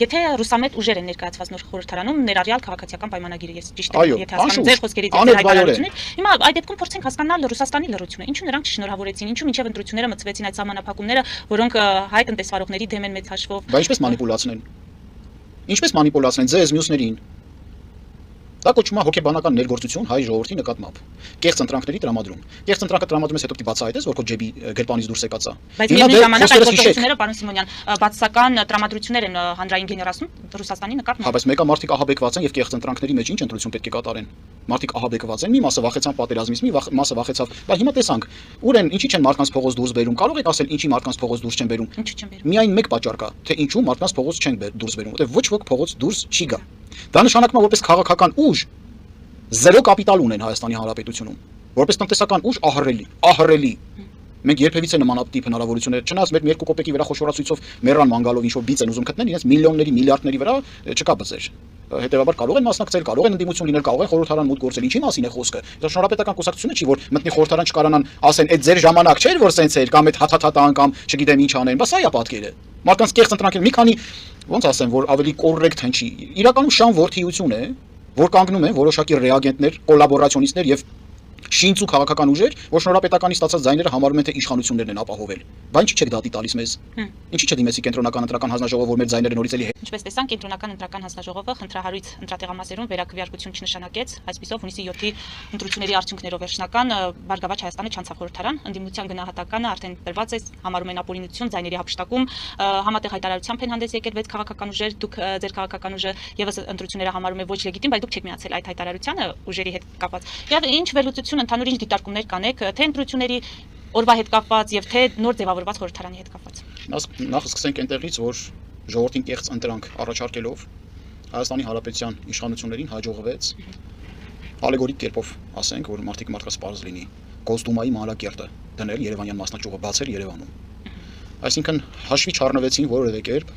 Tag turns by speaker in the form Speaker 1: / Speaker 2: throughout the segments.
Speaker 1: Եթե ռուսամետ ուժեր են ներկայացված նոր խորհրդարանում, ներառյալ քաղաքացիական պայմանագիրը, ես ճիշտ եմ, եթե հասկանում ձեր խոսքերից եւ հայտարարությունից, հիմա այդ դեպքում փորձենք հասկանալ Ռուսաստանի լռությունը, ինչու նրանք չշնորհավորեցին, ինչու մինչև ընտրությունները մտցվեցին այդ սահմանափակումները, որոնք հայ տնտեսվարողների դեմ են մեծ հաշվով։
Speaker 2: Բայց ինչպես մանիպուլացնեն։ Ինչպես մանիպուլացնեն ձեզ մյուսներին։ Դա կոչվում է հոգեբանական ներգործություն հայ ժողովրդի նկատմամբ։ Կեղծ ընտրանքների տրամադրում։ Կեղծ ընտրանքը տրամադրում ես հետո պիտի բացահայտես, որ քո ջեբի գրպանից դուրս եկած է։
Speaker 1: Բայց միևնույն ժամանակ այդ գործողությունները, պարոն Սիմոնյան, բացասական տրամադրություններ են հանրային գեներացնում Ռուսաստանի նկատմամբ։
Speaker 2: Հա, բայց մեկը մարդիկ ահաբեկված են եւ կեղծ ընտրանքների մեջ ինչ ընտրություն պետք է կատարեն։ Մարդիկ ահաբեկված են, մի մասը վախեցան պատերազմից, մի մասը վախեցավ։ Բայց հիմա տեսանք, ուր են, ինչի չեն մարդկանց փողոց դուրս բերում։ Կարող եք ասել, ինչի մարդկանց փողոց դուրս չեն բերում։
Speaker 1: Ինչու չեն բերում։
Speaker 2: Միայն մեկ պատճառ կա, թե ինչու մարդկանց փողոց չեն դուրս բերում, որտեղ ոչ ոք փողոց դուրս չի գա։ Դա նշանակում է, որպես քաղաքական ուժ զերո կապիտալ ունեն Հայաստանի Հանրապետությունում, որպես տնտեսական ուժ ահռելի։ Մենք երբևիցե նմանատիպ հնարավորություններ չնայած մեր 2 կոպեկի վրա խոշորացույցով մեռան մանգալով ինչ որ բիծ են ուզում գտնել, իրենց միլիոնների, միլիարդների վրա չկա բծեր։ Հետևաբար կարող են մասնակցել, կարող են ընդդիմություն լինել, կարող են խորհրդարան մուտք գործել, ինչի մասին է խոսքը։ Դա շնորհապետական կուսակցությունը չի, որ մտնի խորհրդարան չկարանան, ասեն, այդ ձեր ժամանակ չէր, որ սենց էր, կամ այդ հաթաթան կամ չգիտեմ ինչ անեն, բա սա է պատկերը։ Մարդկանց կեղծ ընտրանքներ, մի քանի ոնց ասեմ, որ ավելի կոռեկտ հնչի։ Իրականում շան ворթիություն է, որ կանգնում են որոշակի ռեագենտներ, կոլաբորացիոնիստներ եւ շինծու քաղաքական ուժեր, որ շնորհապետականի ստացած ձայները համարում են թե իշխանություններն են ապահովել։ Բայց ինչի՞ չեք դատի տալիս մեզ։ Ինչի՞ չդիմեցի կենտրոնական ընտրական հանձնաժողով, որ մեր ձայները նորից էլի
Speaker 1: Ինչպես տեսանք, կենտրոնական ընտրական հանձնաժողովը խնդրահարույց ընտրատեղամասերում վերակվյարկություն չնշանակեց, այսպիսով հունիսի 7-ի ընտրությունների արդյունքներով վերջնական Բարգավաճ Հայաստանը չանցավ խորհրդարան, ընդդիմության գնահատականը արդեն տրված է, համարում են ապօրինություն, ձայների հափշտակում, համատեղ հայտարարությամբ են հանդես եկել 6 քաղաքական ուժեր, դուք ձեր քաղաքական ուժը եւս ընտրությունները համարում է ոչ լեգիտիմ, բայց դուք չեք միացել այդ հայտարարությանը ուժերի հետ կապված։ Եվ ինչ վերլուծություն ընդհանուր ինչ դիտարկումներ կանեք, թե ընտրությունների օրվա հետ կապված եւ թե նոր ձևավորված խորհրդարանի հետ կապված։
Speaker 2: Նախ սկսենք այնտեղից, որ ժողովրդին կեղծ ընտրանք առաջարկելով Հայաստանի Հանրապետության իշխանություններին հաջողվեց ալեգորիկ կերպով ասենք, որ մարդկանց պարզ լինի կոստումայի մանրակերտը դնել Երևանյան մասնաճյուղը բացել Երևանում։ Այսինքն հաշվի չառնվեցին որևէ կերպ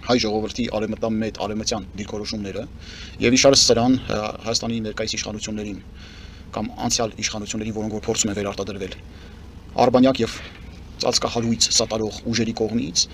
Speaker 2: հայ ժողովրդի արևմտամետ արևմտյան դիրքորոշումները եւ իշարս սրան Հայաստանի ներկայիս իշխանություններին կամ անցյալ իշխանությունների, որոնք որ փորձում են վերարտադրվել արբանյակ եւ ծածկահարույց սատարող ուժերի կողմից,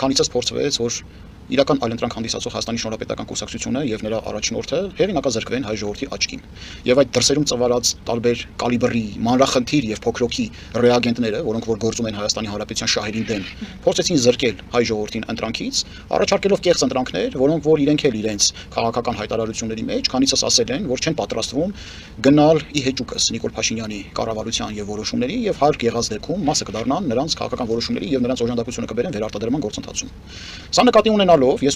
Speaker 2: քանիցս փորձվեց, որ իրական այլընտրանք հանդիսացող Հայաստանի Շնորհապետական կուսակցությունը եւ նրա առաջնորդը հեղինակազրկվեն հայ ժողովրդի աչքին։ Եվ այդ դրսերում ծավալած տարբեր կալիբրի, մանրախնդիր եւ փոքրոքի ռեագենտները, որոնք որ գործում են Հայաստանի Հանրապետության շահերին դեմ, փորձեցին զրկել հայ ժողովրդին ընտրանքից, առաջարկելով կեղծ ընտրանքներ, որոնք որ իրենք էլ իրենց քաղաքական հայտարարությունների մեջ, քանիցս ասել են, որ չեն պատրաստվում գնալ ի հեճուկս Նիկոլ Փաշինյանի կառավարության եւ որոշումների եւ հարկ եղած դեպքում մասը կդառնան նրանց քաղաքական որոշումների եւ նրանց օժանդակությունը կբերեն վերարտադրման գործընթացում։ Սա նկատի ունենալով ես